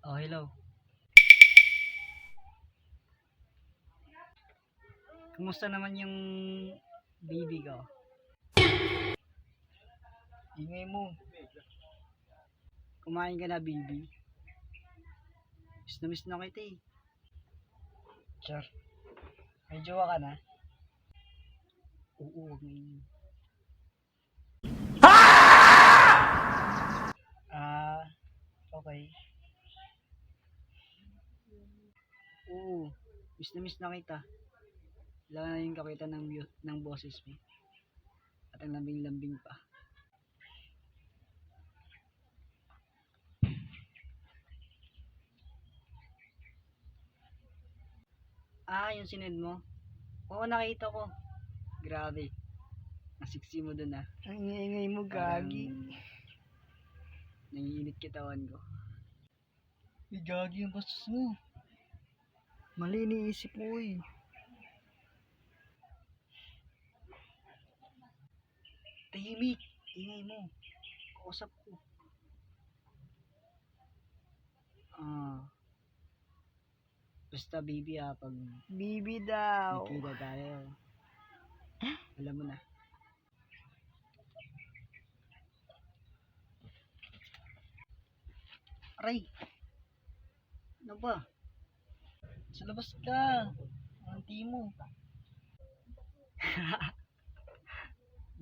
Oh, hello. Kumusta naman yung baby ko? Ingay mo. Kumain ka na, baby? Miss na kita eh. Sure. May jowa ka na? Oo, wag ngayon. Okay. Oo, miss na kita. Wala na yung kakita ng boses mo. At ang lambing-lambing pa. Yung sinend mo? Oo, nakita ko. Grabe. Nasiksi mo dun ah. Ang ingay mo, gagi. Nangiinit kitawan ko. Gagi yung bastos mo. Mali iniisip mo eh. Tahimik. Ingay mo. Kausap ko. Basta baby pag Bibi daw. nagkita tayo. Alam mo na. Aray! Ano ba? Sa labas ka. Auntie mo.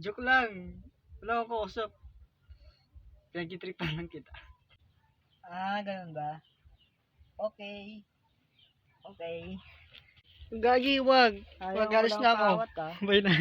Joke lang. Wala akong kausap. Pinag-tripan lang kita. Ganun ba? Okay. Okay. Gagi, wag. Ayaw Wag, alis mo na lang ako. pawat, ah. Bye na.